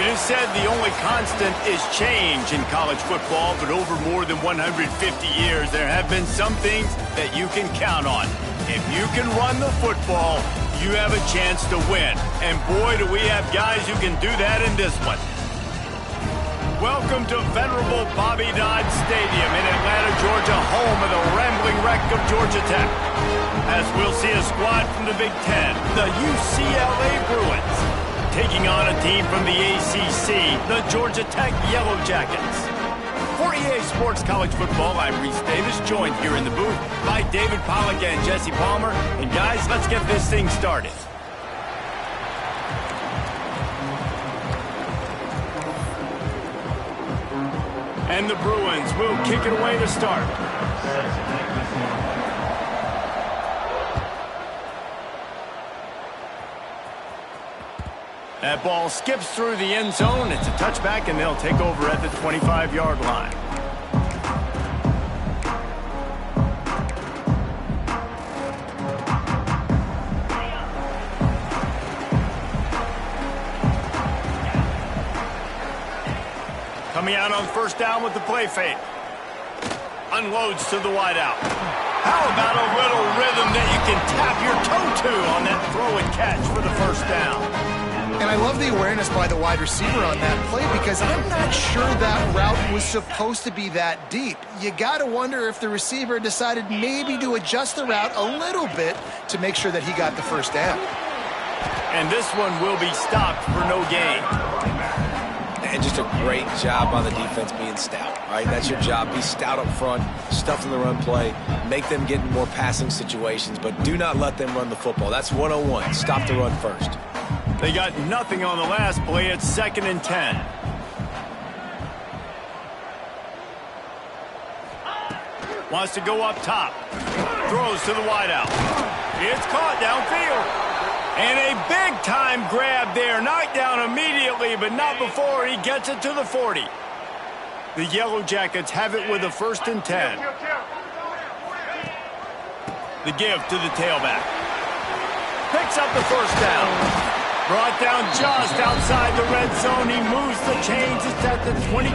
It is said the only constant is change in college football, but over more than 150 years, there have been some things that you can count on. If you can run the football, you have a chance to win. And boy, do we have guys who can do that in this one. Welcome to venerable Bobby Dodd Stadium in Atlanta, Georgia, home of the rambling wreck of Georgia Tech. As we'll see a squad from the Big Ten, the UCLA Bruins, taking on a team from the ACC, the Georgia Tech Yellow Jackets. For EA Sports College Football, I'm Reese Davis, joined here in the booth by David Pollack and Jesse Palmer. And guys, let's get this thing started. And the Bruins will kick it away to start. That ball skips through the end zone. It's a touchback, and they'll take over at the 25-yard line. Coming out on first down with the play fake. Unloads to the wideout. How about a little rhythm that you can tap your toe to on that throw and catch for the first down? And I love the awareness by the wide receiver on that play because I'm not sure that route was supposed to be that deep. You got to wonder if the receiver decided maybe to adjust the route a little bit to make sure that he got the first down. And this one will be stopped for no gain. And just a great job on the defense being stout, right? That's your job. Be stout up front, stuff in the run play, make them get in more passing situations, but do not let them run the football. That's 101. Stop the run first. They got nothing on the last play. It's 2nd and 10. Wants to go up top. Throws to the wideout. It's caught downfield. And a big-time grab there. Knocked down immediately, but not before he gets it to the 40. The Yellow Jackets have it with a 1st and 10. The give to the tailback. Picks up the first down. Brought down just outside the red zone. He moves the chains. It's at the 22.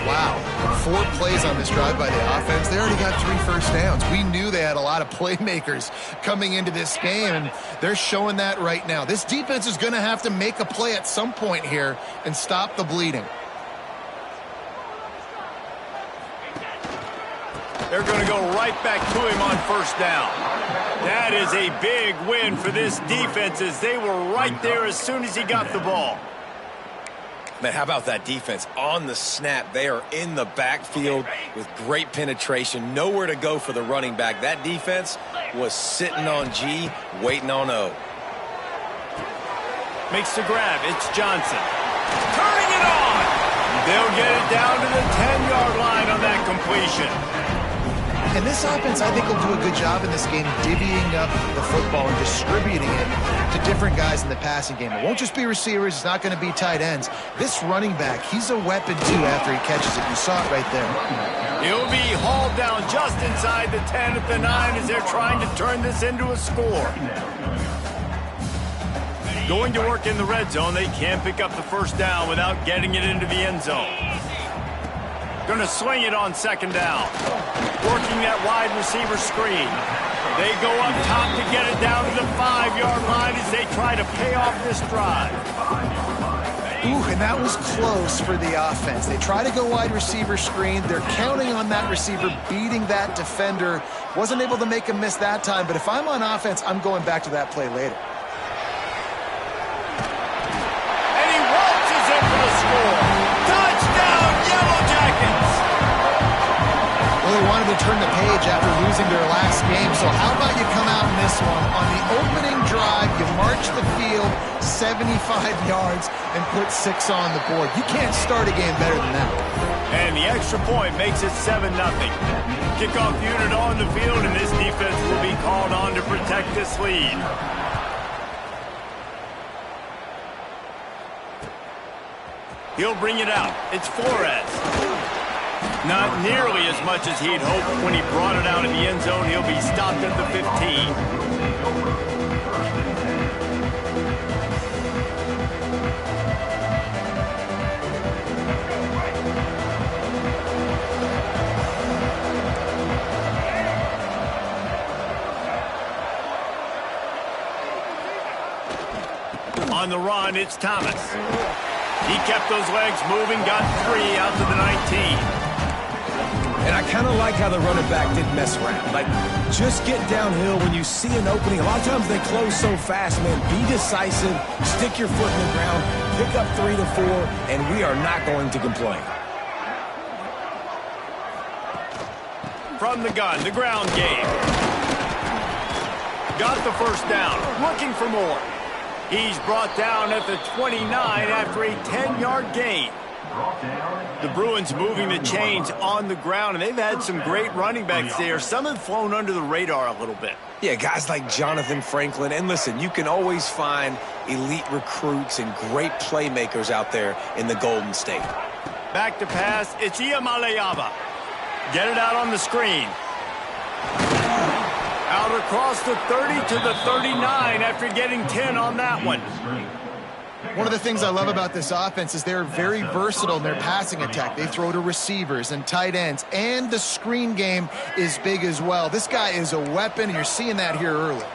Wow. 4 plays on this drive by the offense. They already got 3 first downs. We knew they had a lot of playmakers coming into this game, and they're showing that right now. This defense is going to have to make a play at some point here and stop the bleeding. They're going to go right back to him on first down. That is a big win for this defense as they were right there as soon as he got the ball. Man, how about that defense? On the snap, they are in the backfield with great penetration. Nowhere to go for the running back. That defense was sitting on G, waiting on O. Makes the grab. It's Johnson. Turning it on. They'll get it down to the 10-yard line on that completion. And this offense, I think, will do a good job in this game divvying up the football and distributing it to different guys in the passing game. It won't just be receivers. It's not going to be tight ends. This running back, he's a weapon, too, after he catches it. You saw it right there. He'll be hauled down just inside the 10 at the 9 as they're trying to turn this into a score. Going to work in the red zone, they can't pick up the first down without getting it into the end zone. Going to swing it on 2nd down. Working that wide receiver screen. They go up top to get it down to the 5-yard line as they try to pay off this drive. Ooh, and that was close for the offense. They try to go wide receiver screen. They're counting on that receiver beating that defender. Wasn't able to make him miss that time, but if I'm on offense, I'm going back to that play later. And he waltzes in for the score. Touchdown, Yellow Jackets! Well, they wanted to turn the page after losing their last game, so how about you come out in this one? On the opening drive, you march the field 75 yards and put 6 on the board. You can't start a game better than that. And the extra point makes it 7-0. Kickoff unit on the field, and this defense will be called on to protect this lead. He'll bring it out. It's Flores. Not nearly as much as he'd hoped when he brought it out in the end zone. He'll be stopped at the 15. On the run, it's Thomas. He kept those legs moving, got 3 out to the 19. And I kind of like how the running back didn't mess around. Like, just get downhill when you see an opening. A lot of times they close so fast, man. Be decisive, stick your foot in the ground, pick up 3 to 4, and we are not going to complain. From the gun, the ground game. Got the first down, looking for more. He's brought down at the 29 after a 10-yard gain. The Bruins moving the chains on the ground, and they've had some great running backs there. Some have flown under the radar a little bit. Yeah, guys like Jonathan Franklin. And listen, you can always find elite recruits and great playmakers out there in the Golden State. Back to pass, it's Iamaleava. Get it out on the screen. Out across the 30 to the 39 after getting 10 on that one. One of the things I love about this offense is they're very versatile in their passing attack. They throw to receivers and tight ends, and the screen game is big as well. This guy is a weapon, and you're seeing that here early.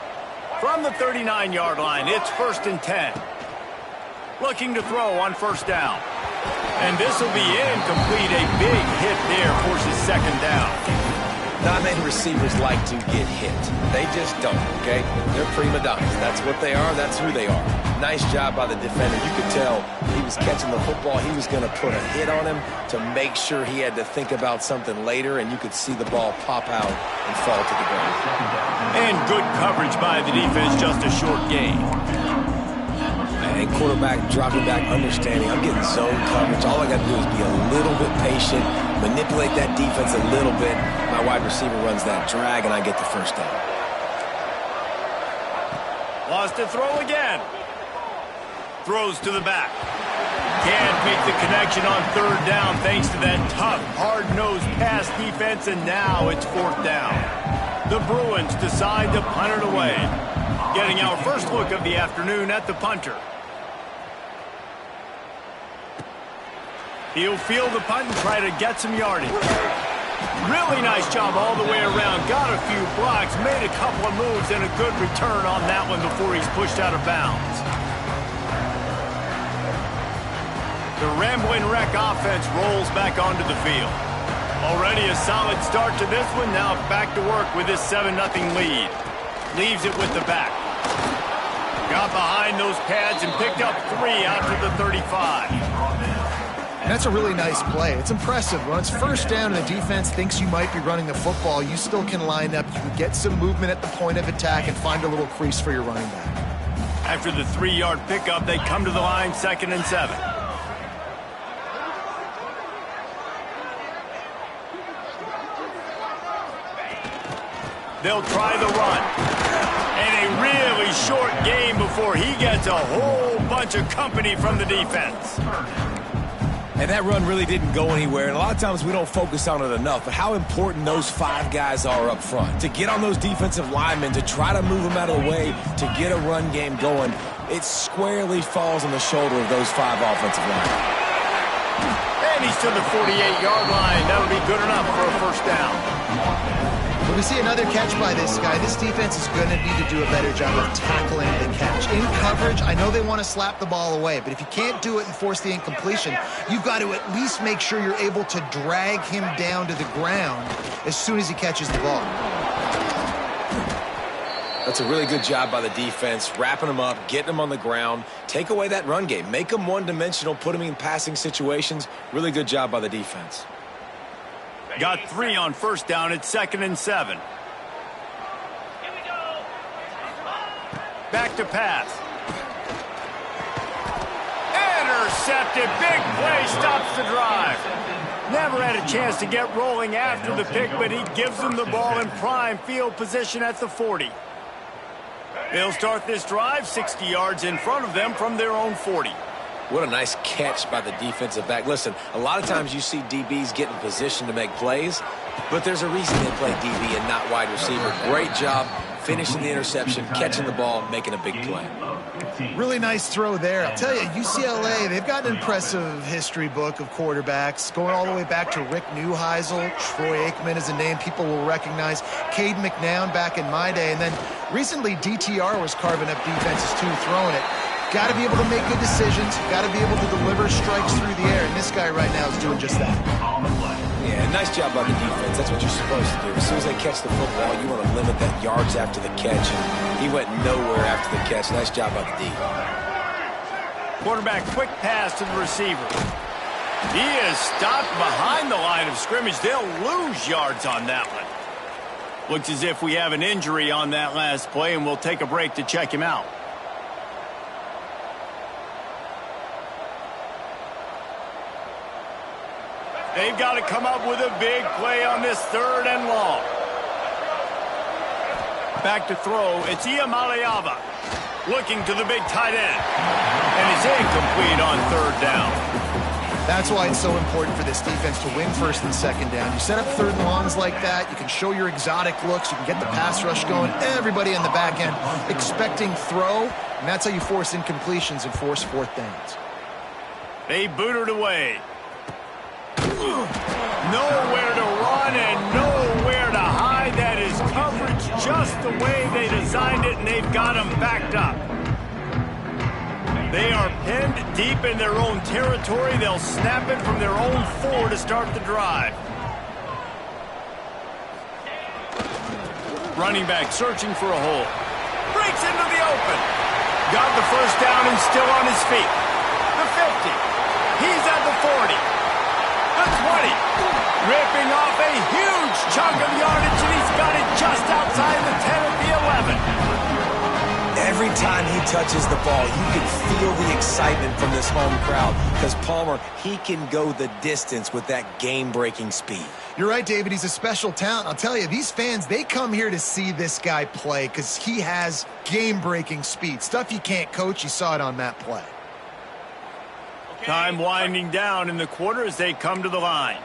From the 39-yard line, it's 1st and 10. Looking to throw on first down. And this will be incomplete. A big hit there forces second down. Not many receivers like to get hit. They just don't, okay? They're prima donnas. That's what they are. That's who they are. Nice job by the defender. You could tell he was catching the football. He was going to put a hit on him to make sure he had to think about something later, and you could see the ball pop out and fall to the ground. And good coverage by the defense, just a short gain. And quarterback dropping back, understanding I'm getting zone coverage. All I got to do is be a little bit patient, manipulate that defense a little bit. My wide receiver runs that drag, and I get the first down. Lost to throw again. Throws to the back. Can't make the connection on third down thanks to that tough, hard-nosed pass defense, and now it's 4th down. The Bruins decide to punt it away. Getting our first look of the afternoon at the punter. He'll field the punt and try to get some yardage. Really nice job all the way around. Got a few blocks, made a couple of moves, and a good return on that one before he's pushed out of bounds. The Ramblin' Wreck offense rolls back onto the field. Already a solid start to this one. Now back to work with this 7-0 lead. Leaves it with the back. Got behind those pads and picked up 3 out to the 35. That's a really nice play. It's impressive. When it's first down and the defense thinks you might be running the football, you still can line up. You can get some movement at the point of attack and find a little crease for your running back. After the 3-yard pickup, they come to the line 2nd and 7. They'll try the run. And a really short game before he gets a whole bunch of company from the defense. And that run really didn't go anywhere. And a lot of times we don't focus on it enough. But how important those 5 guys are up front. To get on those defensive linemen, to try to move them out of the way, to get a run game going, it squarely falls on the shoulder of those 5 offensive linemen. And he's to the 48-yard line. That'll be good enough for a first down. When we see another catch by this guy, this defense is going to need to do a better job of tackling the catch. In coverage, I know they want to slap the ball away, but if you can't do it and force the incompletion, you've got to at least make sure you're able to drag him down to the ground as soon as he catches the ball. That's a really good job by the defense, wrapping him up, getting him on the ground, take away that run game, make him one-dimensional, put him in passing situations. Really good job by the defense. Got 3 on first down. It's 2nd and 7. Back to pass. Intercepted. Big play. Stops the drive. Never had a chance to get rolling after the pick, but he gives them the ball in prime field position at the 40. They'll start this drive 60 yards in front of them from their own 40. What a nice catch by the defensive back. Listen, a lot of times you see DBs get in position to make plays, but there's a reason they play DB and not wide receiver. Great job finishing the interception, catching the ball, making a big play. Really nice throw there. I'll tell you, UCLA, they've got an impressive history book of quarterbacks, going all the way back to Rick Neuheisel. Troy Aikman is a name people will recognize. Cade McNown back in my day. And then recently DTR was carving up defenses too, throwing it. Got to be able to make good decisions. Got to be able to deliver strikes through the air, and this guy right now is doing just that. Yeah, nice job by the defense. That's what you're supposed to do. As soon as they catch the football, you want to limit that yards after the catch. And he went nowhere after the catch. Nice job by the D. Quarterback, quick pass to the receiver. He is stopped behind the line of scrimmage. They'll lose yards on that one. Looks as if we have an injury on that last play, and we'll take a break to check him out. They've got to come up with a big play on this 3rd and long. Back to throw. It's Iamaleava looking to the big tight end. And it's incomplete on 3rd down. That's why it's so important for this defense to win 1st and 2nd down. You set up 3rd and longs like that. You can show your exotic looks. You can get the pass rush going. Everybody in the back end expecting throw. And that's how you force incompletions and force 4th downs. They boot it away. Nowhere to run and nowhere to hide. That is coverage just the way they designed it, and they've got them backed up. They are pinned deep in their own territory. They'll snap it from their own 4 to start the drive. Running back searching for a hole. Breaks into the open. Got the 1st down and still on his feet. The 50. He's at the 40. The 20, ripping off a huge chunk of yardage, and he's got it just outside the 10 of the 11. Every time he touches the ball, you can feel the excitement from this home crowd because Palmer, he can go the distance with that game-breaking speed. You're right, David. He's a special talent. I'll tell you, these fans, they come here to see this guy play because he has game-breaking speed. Stuff you can't coach. You saw it on that play. Time winding down in the quarter as they come to the line.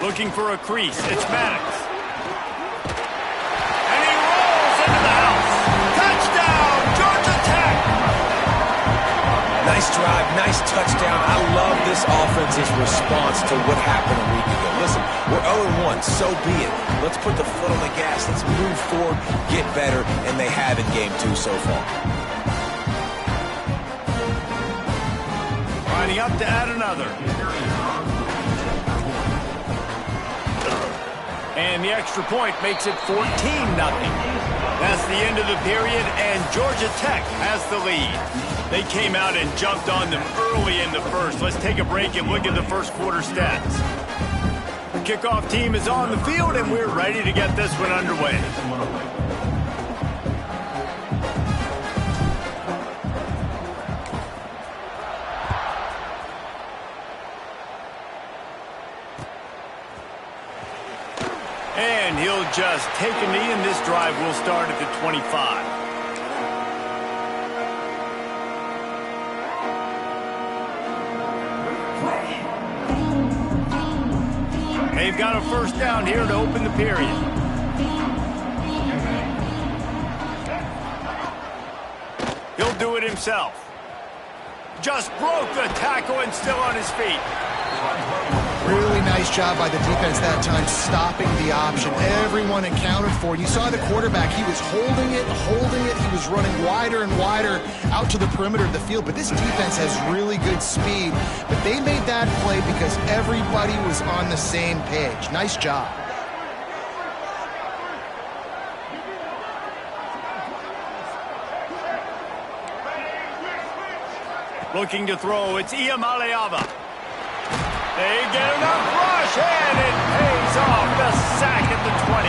Looking for a crease. It's Maddox. And he rolls into the house. Touchdown, Georgia Tech! Nice drive, nice touchdown. I love this offense's response to what happened a week ago. Listen, we're 0-1, so be it. Let's put the foot on the gas. Let's move forward, get better, and they have in game 2 so far. Lining up to add another. And the extra point makes it 14-0. That's the end of the period, and Georgia Tech has the lead. They came out and jumped on them early in the 1st. Let's take a break and look at the 1st quarter stats. The kickoff team is on the field, and we're ready to get this one underway. And he'll just take a knee, and this drive will start at the 25. They've got a 1st down here to open the period. He'll do it himself. Just broke the tackle and still on his feet. Really nice job by the defense that time, stopping the option. Everyone accounted for it. You saw the quarterback. He was holding it. He was running wider and wider out to the perimeter of the field. But this defense has really good speed. But they made that play because everybody was on the same page. Nice job. Looking to throw. It's Iamaleava. They get enough rush, and it pays off. The sack at the 20.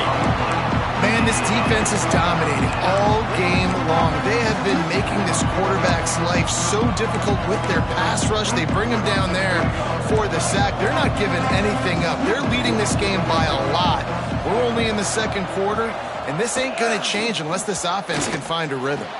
Man, this defense is dominating all game long. They have been making this quarterback's life so difficult with their pass rush. They bring him down there for the sack. They're not giving anything up. They're leading this game by a lot. We're only in the 2nd quarter, and this ain't going to change unless this offense can find a rhythm.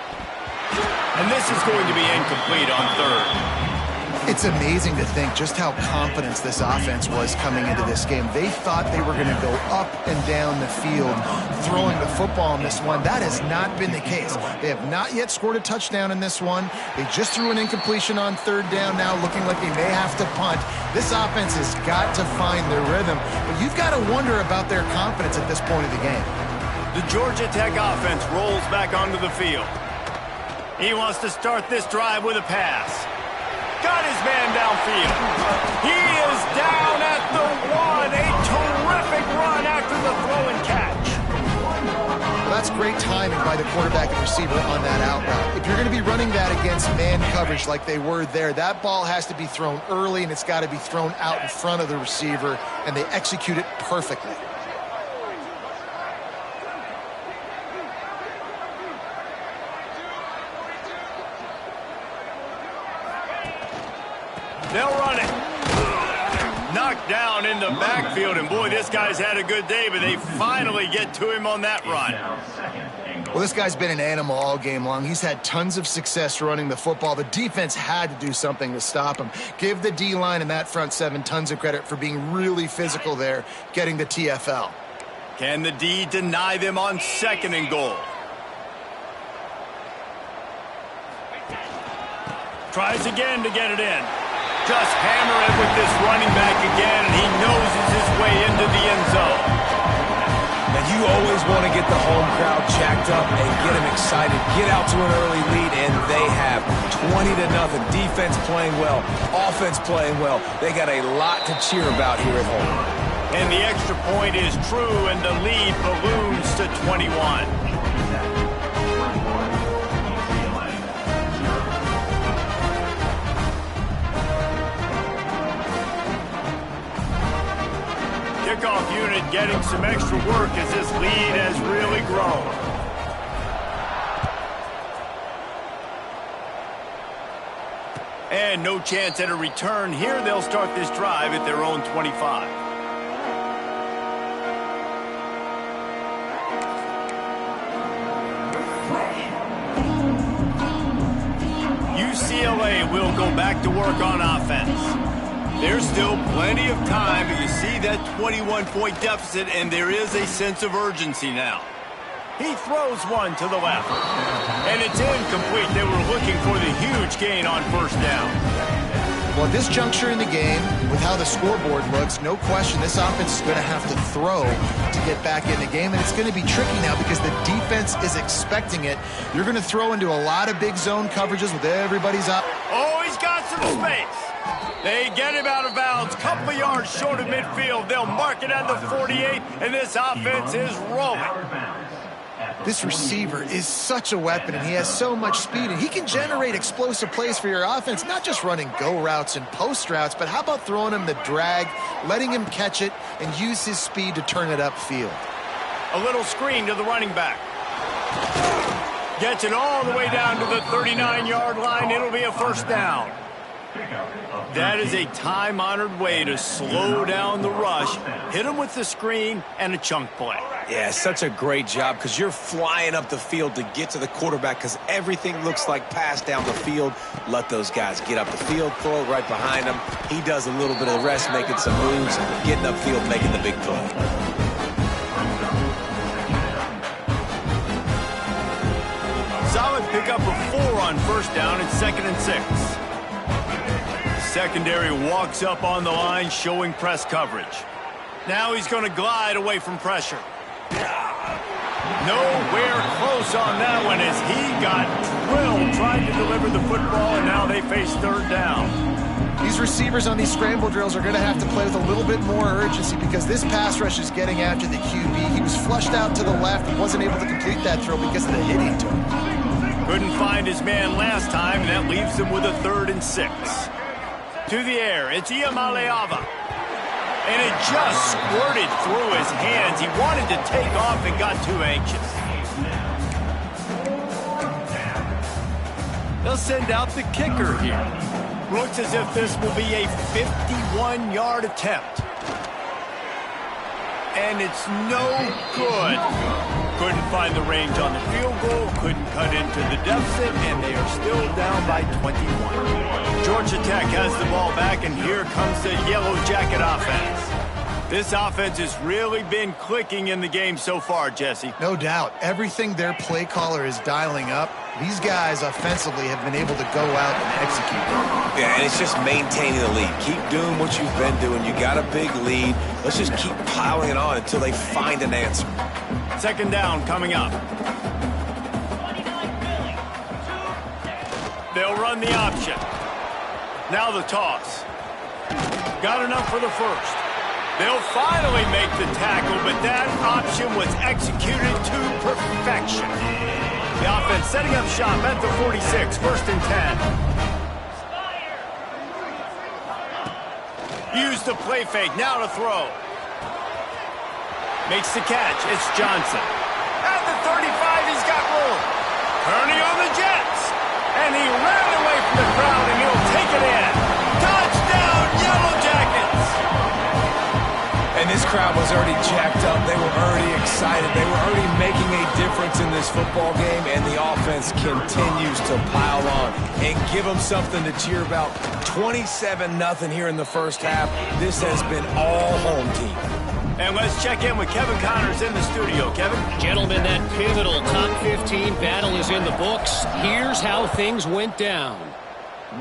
And this is going to be incomplete on 3rd. It's amazing to think just how confident this offense was coming into this game. They thought they were going to go up and down the field throwing the football in this one. That has not been the case. They have not yet scored a touchdown in this one. They just threw an incompletion on third down now, looking like they may have to punt. This offense has got to find their rhythm, but you've got to wonder about their confidence at this point of the game. The Georgia Tech offense rolls back onto the field. He wants to start this drive with a pass. Got his man downfield. He is down at the 1. A terrific run after the throw and catch. Well, that's great timing by the quarterback and receiver on that out route. If you're going to be running that against man coverage like they were there, that ball has to be thrown early, and it's got to be thrown out in front of the receiver, and they execute it perfectly. They'll run it. Knocked down in the backfield, and boy, this guy's had a good day, but they finally get to him on that run. Well, this guy's been an animal all game long. He's had tons of success running the football. The defense had to do something to stop him. Give the D-line and that front seven tons of credit for being really physical there, getting the TFL. Can the D deny them on 2nd and goal? Tries again to get it in. Just hammer it with this running back again, and he noses his way into the end zone. And you always want to get the home crowd jacked up and get them excited. Get out to an early lead, and they have 20-0. Defense playing well, offense playing well. They got a lot to cheer about here at home. And the extra point is true, and the lead balloons to 21. Kickoff unit getting some extra work as this lead has really grown. And no chance at a return here. They'll start this drive at their own 25. UCLA will go back to work on offense. There's still plenty of time, but you see that 21-point deficit, and there is a sense of urgency now. He throws one to the left, and it's incomplete. They were looking for the huge gain on 1st down. Well, at this juncture in the game, with how the scoreboard looks, no question this offense is going to have to throw to get back in the game, and it's going to be tricky now because the defense is expecting it. You're going to throw into a lot of big zone coverages with everybody's up. Oh, he's got some space. They get him out of bounds, couple of yards short of midfield. They'll mark it at the 48, and this offense is rolling. This receiver is such a weapon, and he has so much speed, and he can generate explosive plays for your offense, not just running go routes and post routes, but how about throwing him the drag, letting him catch it, and use his speed to turn it upfield. A little screen to the running back. Gets it all the way down to the 39-yard line. It'll be a 1st down. That is a time-honored way to slow down the rush, hit him with the screen, and a chunk play. Yeah, such a great job because you're flying up the field to get to the quarterback because everything looks like pass down the field. Let those guys get up the field, throw it right behind him. He does a little bit of the rest, making some moves, getting upfield, making the big play. Solid pickup of 4 on 1st down and 2nd and 6. Secondary walks up on the line, showing press coverage. Now he's going to glide away from pressure. Nowhere close on that one as he got drilled trying to deliver the football, and now they face 3rd down. These receivers on these scramble drills are going to have to play with a little bit more urgency because this pass rush is getting after the QB. He was flushed out to the left and wasn't able to complete that throw because of the hit he took. Couldn't find his man last time, and that leaves him with a 3rd and 6. To the air, it's Iamaleava. And it just squirted through his hands. He wanted to take off and got too anxious. They'll send out the kicker here. Looks as if this will be a 51-yard attempt. And it's no good. Couldn't find the range on the field goal, couldn't cut into the deficit, and they are still down by 21. Georgia Tech has the ball back, and here comes the Yellow Jacket offense. This offense has really been clicking in the game so far, Jesse. No doubt. Everything their play caller is dialing up, these guys offensively have been able to go out and execute. Yeah, and it's just maintaining the lead. Keep doing what you've been doing. You got a big lead. Let's just keep piling it on until they find an answer. Second down coming up. They'll run the option. Now the toss. Got enough for the first. They'll finally make the tackle, but that option was executed to perfection. The offense setting up shop at the 46, first and 10. Use the play fake, now to throw. Makes the catch, it's Johnson. At the 35, he's got room. Turning on the Jets. And he ran away from the crowd, and he'll take it in. Touchdown, Yellow Jackets! And this crowd was already jacked up. They were already excited. They were already making a difference in this football game, and the offense continues to pile on and give them something to cheer about. 27-0 here in the first half. This has been all home team. And let's check in with Kevin Connors in the studio. Kevin? Gentlemen, that pivotal top 15 battle is in the books. Here's how things went down.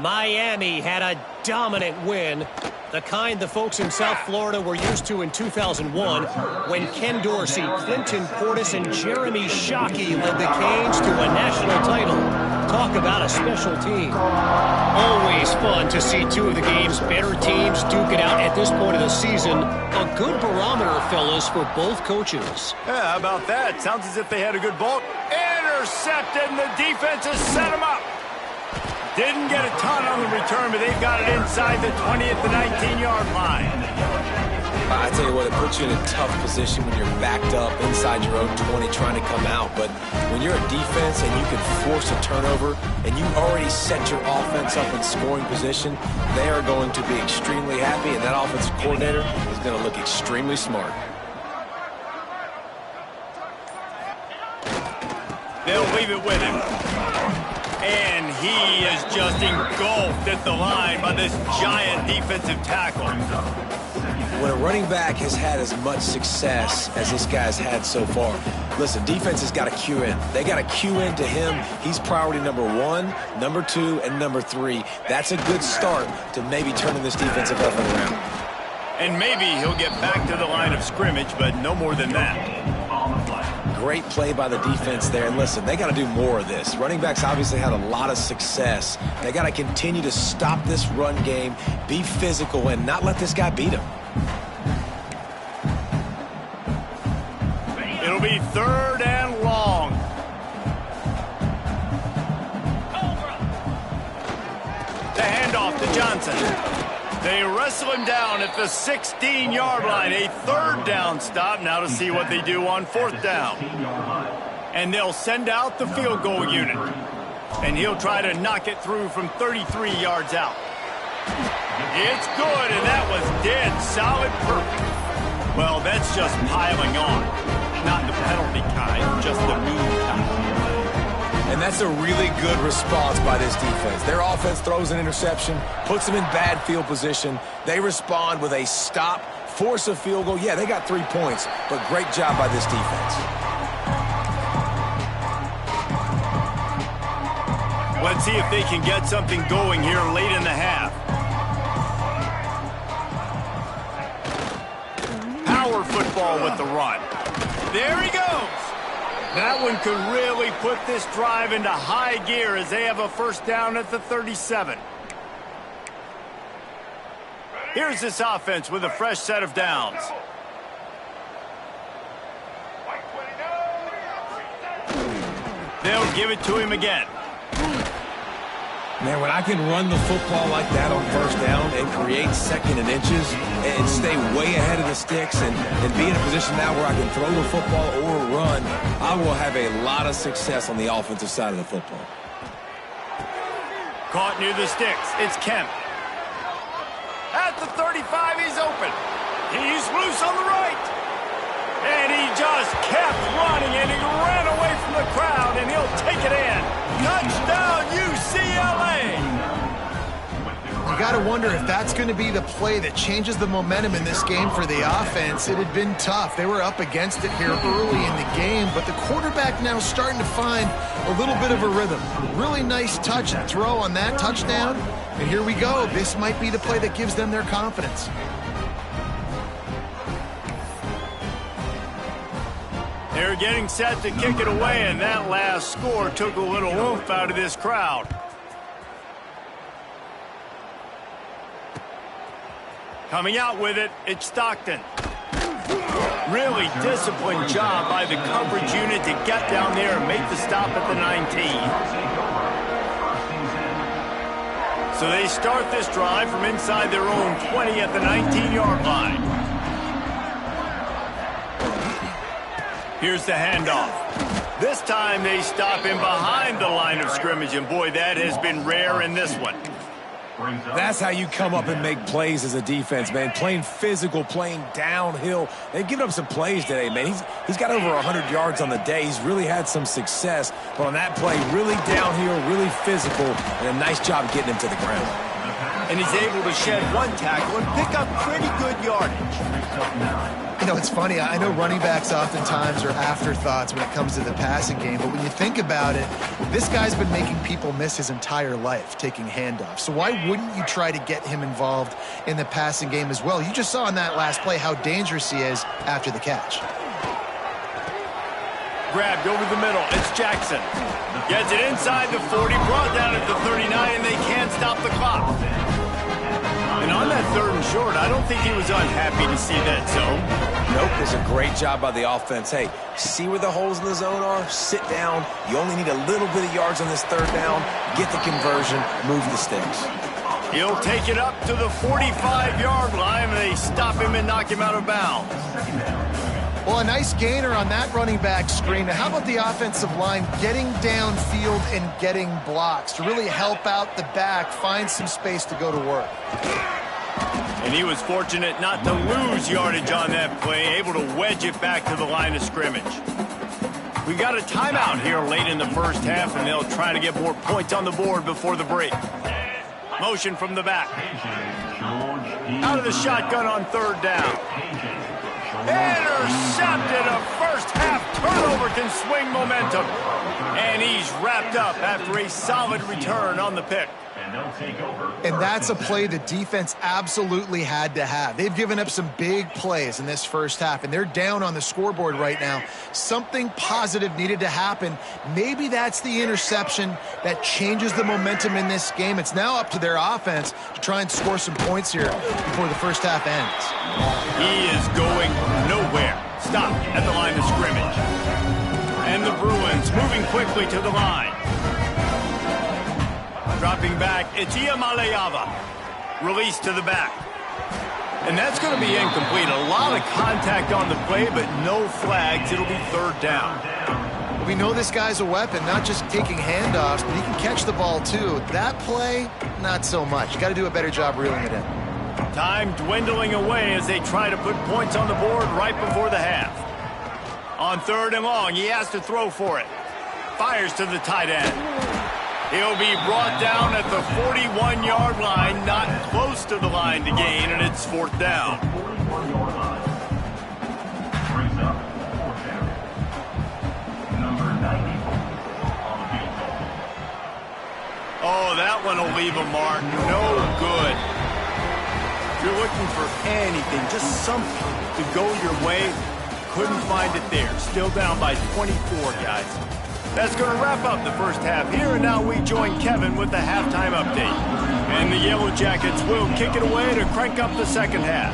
Miami had a dominant win, the kind the folks in South Florida were used to in 2001 when Ken Dorsey, Clinton Portis, and Jeremy Shockey led the Canes to a national title. Talk about a special team. Always fun to see two of the game's better teams duke it out at this point of the season. A good barometer, fellas, for both coaches. Yeah, how about that? Sounds as if they had a good ball. Intercepted, and the defense has set them up. Didn't get a ton on the return, but they've got it inside the 20 at the 19-yard line. I tell you what, it puts you in a tough position when you're backed up inside your own 20 trying to come out. But when you're a defense and you can force a turnover and you already set your offense up in scoring position, they are going to be extremely happy, and that offensive coordinator is going to look extremely smart. They'll leave it with him. And he is just engulfed at the line by this giant defensive tackle. When a running back has had as much success as this guy's had so far, listen, defense has got to cue in. They got to cue in to him. He's priority number 1, number 2, and number 3. That's a good start to maybe turning this defensive effort around. And maybe he'll get back to the line of scrimmage, but no more than that. Great play by the defense there. And listen, they got to do more of this. Running backs obviously had a lot of success. They got to continue to stop this run game, be physical, and not let this guy beat them. It'll be third and long. The handoff to Johnson. They wrestle him down at the 16-yard line. A third down stop now to see what they do on fourth down. And they'll send out the field goal unit. And he'll try to knock it through from 33 yards out. It's good, and that was dead solid perfect. Well, that's just piling on. Not the penalty kind, just the mean kind. And that's a really good response by this defense. Their offense throws an interception, puts them in bad field position. They respond with a stop, force a field goal. Yeah, they got 3 points, but great job by this defense. Let's see if they can get something going here late in the half. Power football with the run. There he goes. That one could really put this drive into high gear as they have a first down at the 37. Here's this offense with a fresh set of downs. They'll give it to him again. Man, when I can run the football like that on first down and create second and inches and stay way ahead of the sticks and be in a position now where I can throw the football or run, I will have a lot of success on the offensive side of the football. Caught near the sticks. It's Kemp. At the 35, he's open. He's loose on the right. And he just kept running, and he ran away from the crowd, and he'll take it in. Touchdown, UCLA! You got to wonder if that's going to be the play that changes the momentum in this game for the offense. It had been tough. They were up against it here early in the game, but the quarterback now starting to find a little bit of a rhythm. Really nice touch and throw on that touchdown, and here we go. This might be the play that gives them their confidence. They're getting set to kick it away, and that last score took a little oomph out of this crowd. Coming out with it, it's Stockton. Really disciplined job by the coverage unit to get down there and make the stop at the 19. So they start this drive from inside their own 20 at the 19-yard line. Here's the handoff. This time they stop him behind the line of scrimmage, and boy, that has been rare in this one. That's how you come up and make plays as a defense, man. Playing physical, playing downhill. They've given up some plays today, man. He's got over 100 yards on the day. He's really had some success. But on that play, really downhill, really physical, and a nice job getting him to the ground. And he's able to shed one tackle and pick up pretty good yardage. You know, it's funny. I know running backs oftentimes are afterthoughts when it comes to the passing game, but when you think about it, this guy's been making people miss his entire life taking handoffs. So why wouldn't you try to get him involved in the passing game as well? You just saw in that last play how dangerous he is after the catch. Grabbed over the middle. It's Jackson. Gets it inside the 40, brought down at the 39, and they can't stop the clock. And on that 3rd and short, I don't think he was unhappy to see that zone. Nope, it's a great job by the offense. Hey, see where the holes in the zone are? Sit down. You only need a little bit of yards on this 3rd down. Get the conversion. Move the sticks. He'll take it up to the 45-yard line, and they stop him and knock him out of bounds. Well, a nice gainer on that running back screen. Now, how about the offensive line getting downfield and getting blocks to really help out the back, find some space to go to work? And he was fortunate not to lose yardage on that play, able to wedge it back to the line of scrimmage. We got a timeout here late in the first half, and they'll try to get more points on the board before the break. Motion from the back. Out of the shotgun on 3rd down. Intercepted. A first half turnover can swing momentum. And he's wrapped up after a solid return on the pick. And that's a play the defense absolutely had to have. They've given up some big plays in this first half, and they're down on the scoreboard right now. Something positive needed to happen. Maybe that's the interception that changes the momentum in this game. It's now up to their offense to try and score some points here before the first half ends. He is going nowhere. Stop at the line of scrimmage. And the Bruins moving quickly to the line. Dropping back, it's Iamaleava. Release to the back. And that's going to be incomplete. A lot of contact on the play, but no flags. It'll be 3rd down. We know this guy's a weapon, not just taking handoffs, but he can catch the ball too. That play, not so much. You got to do a better job reeling it in. Time dwindling away as they try to put points on the board right before the half. On 3rd and long, he has to throw for it. Fires to the tight end. He'll be brought down at the 41-yard line, not close to the line to gain, and it's 4th down. Oh, that one will leave a mark. No good. If you're looking for anything, just something to go your way, couldn't find it there. Still down by 24, guys. That's going to wrap up the first half here, and now we join Kevin with the halftime update. And the Yellow Jackets will kick it away to crank up the second half.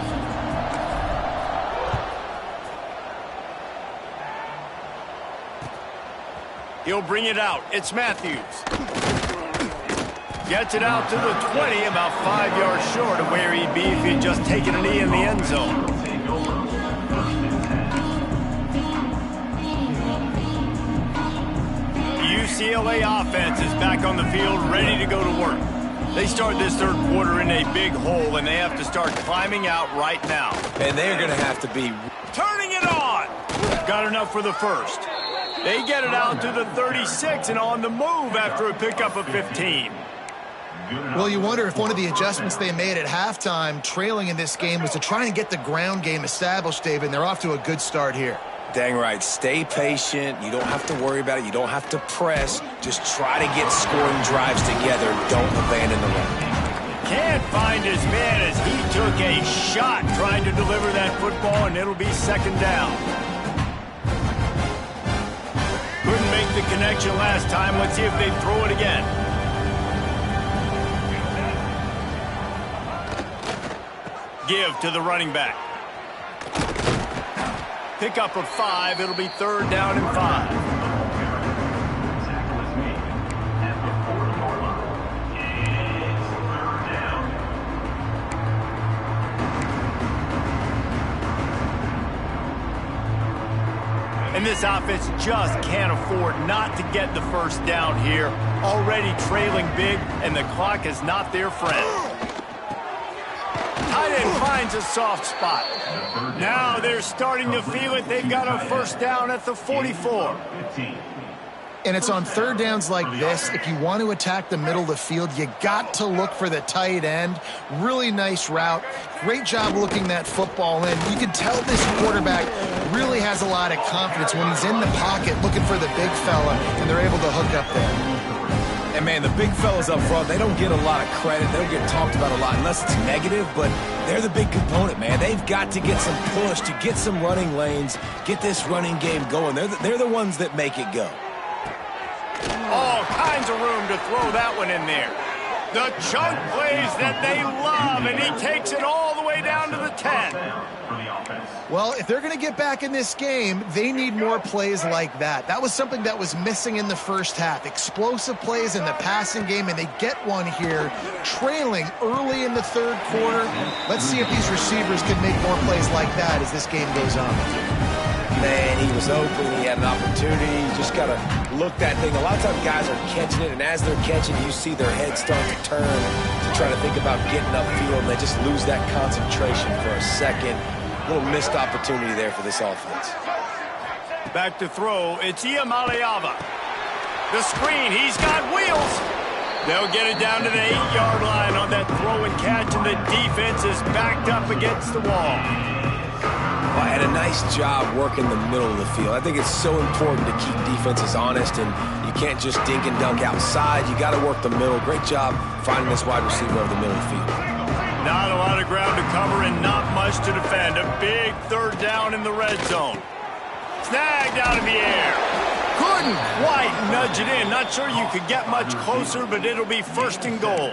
He'll bring it out. It's Matthews. Gets it out to the 20, about 5 yards short of where he'd be if he'd just taken a knee in the end zone. UCLA offense is back on the field, ready to go to work. They start this third quarter in a big hole, and they have to start climbing out right now. And they're going to have to be turning it on. Got enough for the first. They get it out to the 36 and on the move after a pickup of 15. Well, you wonder if one of the adjustments they made at halftime, trailing in this game, was to try and get the ground game established, David, and they're off to a good start here. Dang right. Stay patient. You don't have to worry about it. You don't have to press. Just try to get scoring drives together. Don't abandon the run. Can't find his man as he took a shot trying to deliver that football, and it'll be second down. Couldn't make the connection last time. Let's see if they throw it again. Give to the running back. Pickup of 5. It'll be third down and 5. And this offense just can't afford not to get the first down here. Already trailing big, and the clock is not their friend. Tight end finds a soft spot. Now they're starting to feel it. They've got a first down at the 44. And it's on third downs like this. If you want to attack the middle of the field, you got to look for the tight end. Really nice route. Great job looking that football in. You can tell this quarterback really has a lot of confidence when he's in the pocket looking for the big fella, and they're able to hook up there. And, man, the big fellas up front, they don't get a lot of credit. They don't get talked about a lot unless it's negative, but they're the big component, man. They've got to get some push, to get some running lanes, get this running game going. They're the ones that make it go. All kinds of room to throw that one in there. The chunk plays that they love, and he takes it all the way down to the 10. Well, if they're going to get back in this game, they need more plays like that. That was something that was missing in the first half. Explosive plays in the passing game, and they get one here, trailing early in the third quarter. Let's see if these receivers can make more plays like that as this game goes on. Man, he was open. He had an opportunity. You just got to look that thing. A lot of times guys are catching it, and as they're catching, you see their head start to turn to try to think about getting upfield, and they just lose that concentration for a second. A little missed opportunity there for this offense. Back to throw. It's Iamaleava. The screen. He's got wheels. They'll get it down to the 8-yard line on that throw and catch, and the defense is backed up against the wall. Well, and a nice job working the middle of the field. I think it's so important to keep defenses honest, and you can't just dink and dunk outside. You got to work the middle. Great job finding this wide receiver over the middle of the field. Not a lot of ground to cover and not much to defend. A big third down in the red zone. Snagged out of the air. Couldn't quite nudge it in. Not sure you could get much closer, but it'll be first and goal.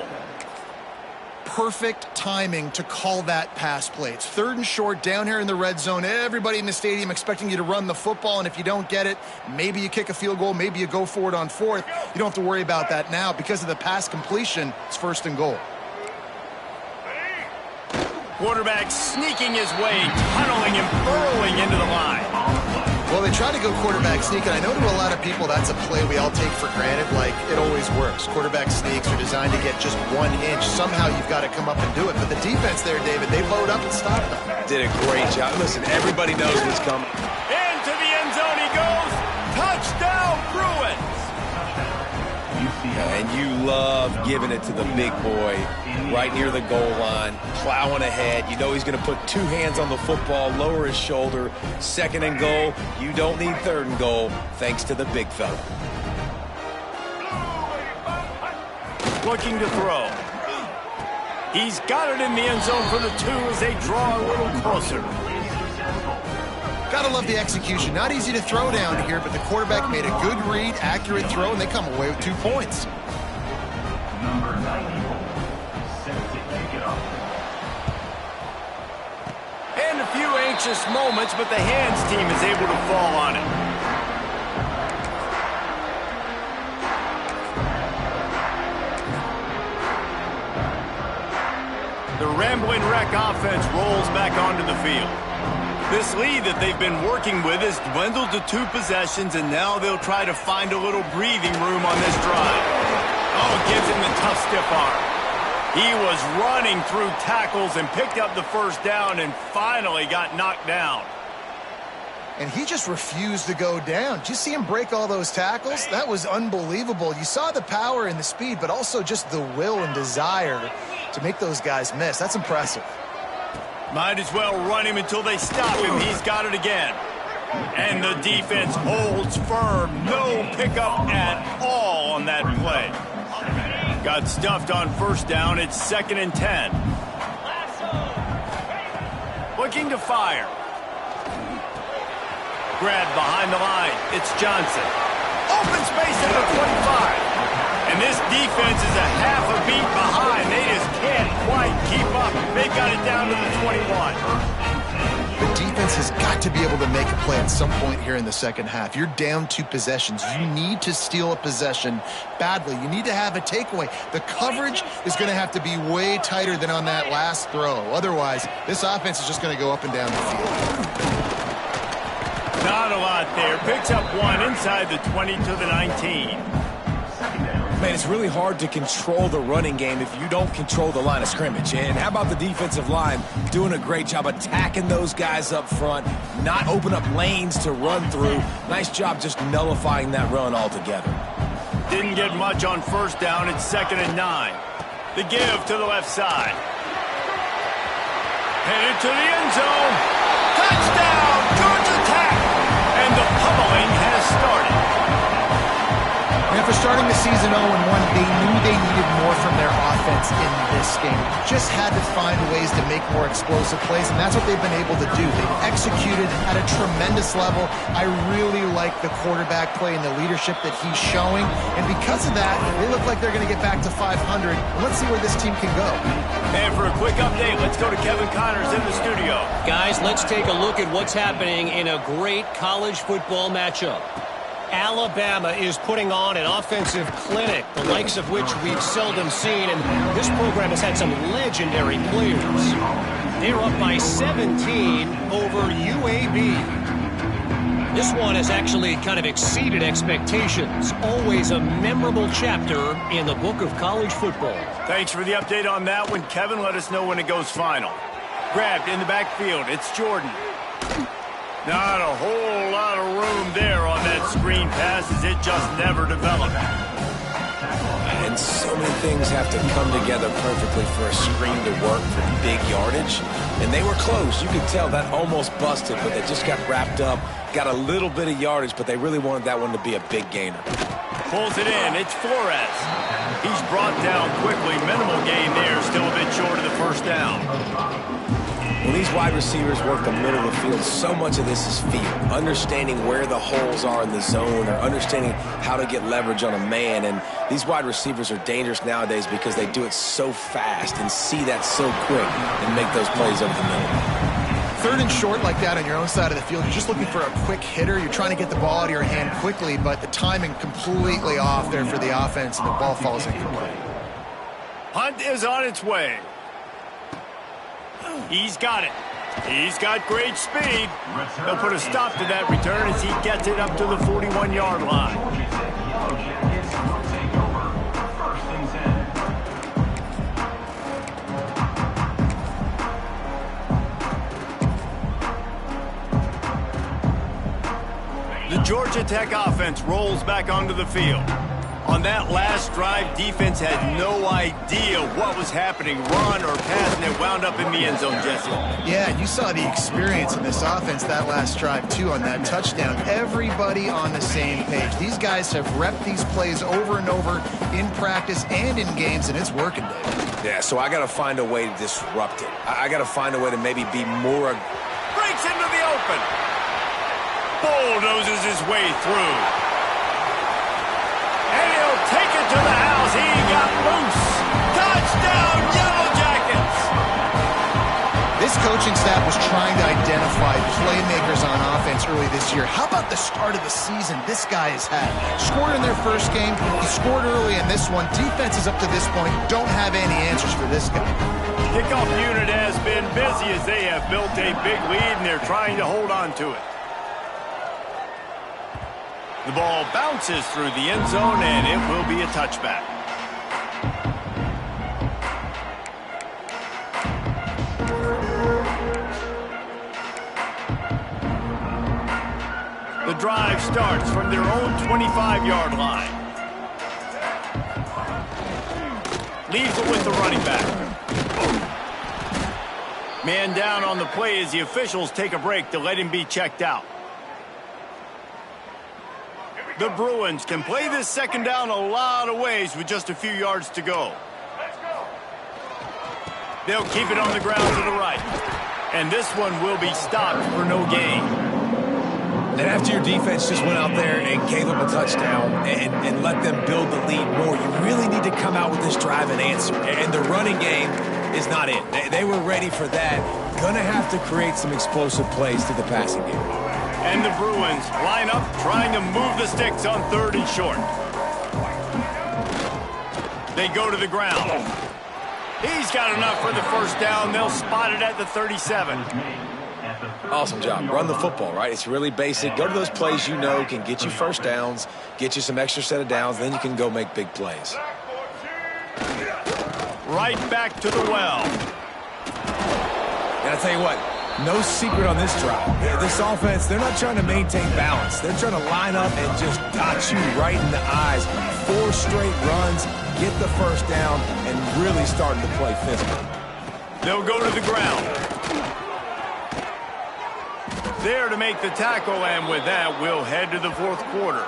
Perfect timing to call that pass play. It's third and short down here in the red zone. Everybody in the stadium expecting you to run the football, and if you don't get it, maybe you kick a field goal, maybe you go for it on fourth. You don't have to worry about that now. Because of the pass completion, it's first and goal. Quarterback sneaking his way, tunneling and burrowing into the line. Well, they try to go quarterback sneak, and I know to a lot of people that's a play we all take for granted, like it always works. Quarterback sneaks are designed to get just 1 inch. Somehow you've got to come up and do it. But the defense there, David, they load up and stop them. Did a great job. Listen, everybody knows what's coming. Into the end zone he goes. Touchdown, Bruins. And you love giving it to the big boy right near the goal line, plowing ahead. You know he's going to put 2 hands on the football, lower his shoulder. Second and goal. You don't need third and goal thanks to the big fella. Looking to throw. He's got it in the end zone for the 2 as they draw a little closer. Gotta love the execution. Not easy to throw down here, but the quarterback made a good read, accurate throw, and they come away with 2 points. Number 94, set to kick it off. And a few anxious moments, but the hands team is able to fall on it. The Rambling Wreck offense rolls back onto the field. This lead that they've been working with has dwindled to 2 possessions, and now they'll try to find a little breathing room on this drive. Oh, gives him the tough stiff arm. He was running through tackles and picked up the first down and finally got knocked down. And he just refused to go down. Did you see him break all those tackles? That was unbelievable. You saw the power and the speed, but also just the will and desire to make those guys miss. That's impressive. Might as well run him until they stop him. He's got it again. And the defense holds firm. No pickup at all on that play. Got stuffed on first down. It's 2nd and 10. Looking to fire. Grab behind the line. It's Johnson. Open space at the 25. And this defense is a half a beat behind. They just can't quite keep up. They got it down to the 21. The defense has got to be able to make a play at some point here in the second half. You're down 2 possessions. You need to steal a possession badly. You need to have a takeaway. The coverage is going to have to be way tighter than on that last throw. Otherwise, this offense is just going to go up and down the field. Not a lot there. Picks up 1 inside the 20 to the 19. Man, it's really hard to control the running game if you don't control the line of scrimmage. And how about the defensive line doing a great job attacking those guys up front, not open up lanes to run through. Nice job just nullifying that run altogether. Didn't get much on first down. It's 2nd and 9. The give to the left side. Headed to the end zone. Touchdown, Georgia Tech. And the pummeling has started. After starting the season 0-1, they knew they needed more from their offense in this game. Just had to find ways to make more explosive plays, and that's what they've been able to do. They've executed at a tremendous level. I really like the quarterback play and the leadership that he's showing, and because of that, they look like they're going to get back to 500. Let's see where this team can go. And for a quick update, let's go to Kevin Connors in the studio. Guys, let's take a look at what's happening in a great college football matchup. Alabama is putting on an offensive clinic, the likes of which we've seldom seen, and this program has had some legendary players. They're up by 17 over UAB. This one has actually kind of exceeded expectations. Always a memorable chapter in the book of college football. Thanks for the update on that one, Kevin. Let us know when it goes final. Grabbed in the backfield. It's Jordan. Not a whole lot of room there on that screen pass as it just never developed. And so many things have to come together perfectly for a screen to work for big yardage. And they were close. You could tell that almost busted, but they just got wrapped up, got a little bit of yardage, but they really wanted that one to be a big gainer. Pulls it in. It's Flores. He's brought down quickly. Minimal gain there. Still a bit short of the first down. When these wide receivers work the middle of the field, so much of this is feel. Understanding where the holes are in the zone or understanding how to get leverage on a man. And these wide receivers are dangerous nowadays because they do it so fast and see that so quick and make those plays over the middle. 3rd and short like that on your own side of the field, you're just looking for a quick hitter. You're trying to get the ball out of your hand quickly, but the timing completely off there for the offense, and the ball falls incomplete. Hunt is on its way. He's got it. He's got great speed. They'll put a stop to that return as he gets it up to the 41-yard line. The Georgia Tech offense rolls back onto the field. On that last drive, defense had no idea what was happening, run or pass, and it wound up in the end zone, Jesse. Yeah, you saw the experience in this offense that last drive, too, on that touchdown. Everybody on the same page. These guys have repped these plays over and over in practice and in games, and it's working, Dave. Yeah, so I got to find a way to disrupt it. I got to find a way to maybe be more... Breaks into the open. Bulldozes his way through. And he'll take it to the house. He got loose. Touchdown, Yellow Jackets. This coaching staff was trying to identify playmakers on offense early this year. How about the start of the season this guy has had? Scored in their first game. He scored early in this one. Defenses up to this point don't have any answers for this guy. Kickoff unit has been busy as they have built a big lead, and they're trying to hold on to it. The ball bounces through the end zone, and it will be a touchback. The drive starts from their own 25-yard line. Leaves it with the running back. Man down on the play as the officials take a break to let him be checked out. The Bruins can play this second down a lot of ways with just a few yards to go. They'll keep it on the ground to the right. And this one will be stopped for no gain. And after your defense just went out there and gave them a touchdown and let them build the lead more, you really need to come out with this drive and answer. And the running game is not it. They were ready for that. Gonna have to create some explosive plays through the passing game. And the Bruins line up trying to move the sticks on 3rd and short. They go to the ground. He's got enough for the first down. They'll spot it at the 37. Awesome job. Run the football, right? It's really basic. Go to those plays you know can get you first downs, get you some extra set of downs, then you can go make big plays. Right back to the well. And I tell you what, no secret on this drive. This offense, they're not trying to maintain balance. They're trying to line up and just dot you right in the eyes. 4 straight runs, get the first down, and really starting to play physical. They'll go to the ground. There to make the tackle, and with that, we'll head to the 4th quarter.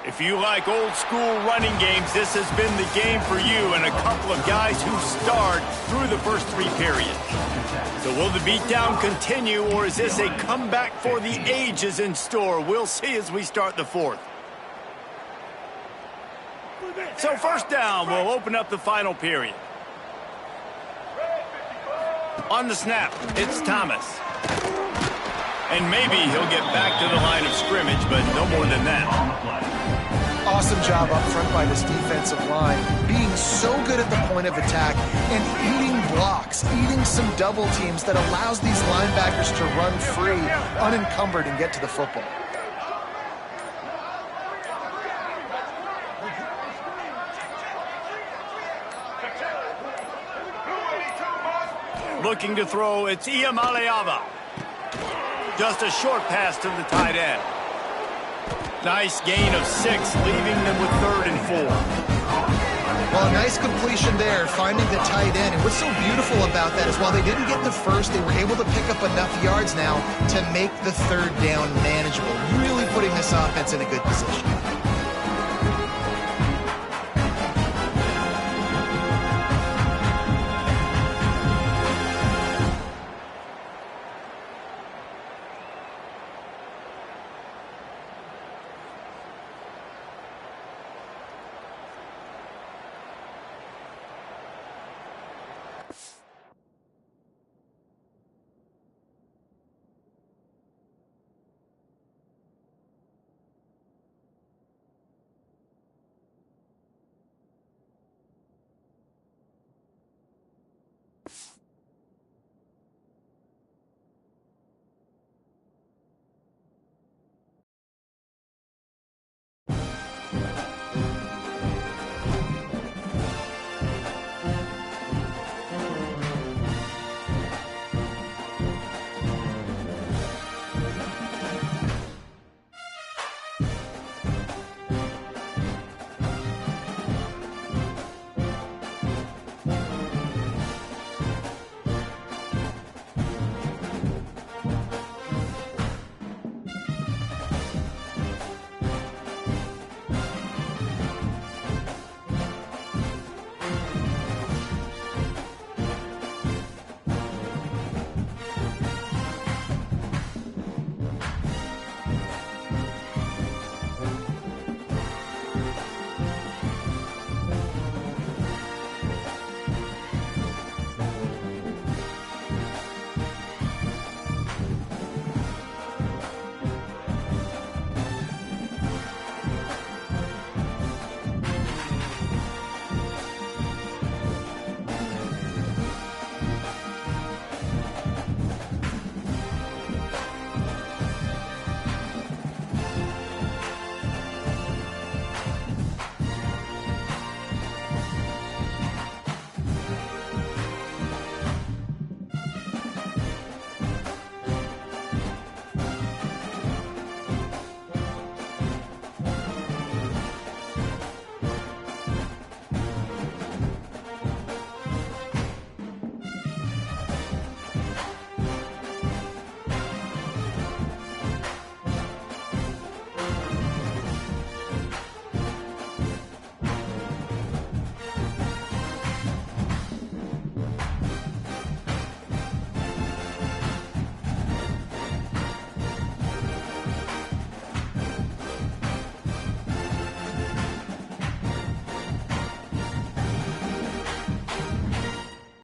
If you like old school running games, this has been the game for you and a couple of guys who starred through the first 3 periods. So will the beatdown continue, or is this a comeback for the ages in store? We'll see as we start the 4th. So first down, we'll open up the final period. On the snap, it's Thomas. And maybe he'll get back to the line of scrimmage, but no more than that. Awesome job up front by this defensive line, being so good at the point of attack and eating blocks, eating some double teams that allows these linebackers to run free, unencumbered, and get to the football. Looking to throw, it's Iamaleava. Just a short pass to the tight end. Nice gain of 6, leaving them with 3rd and 4. Well, a nice completion there, finding the tight end. And what's so beautiful about that is while they didn't get the first, they were able to pick up enough yards now to make the 3rd down manageable, really putting this offense in a good position.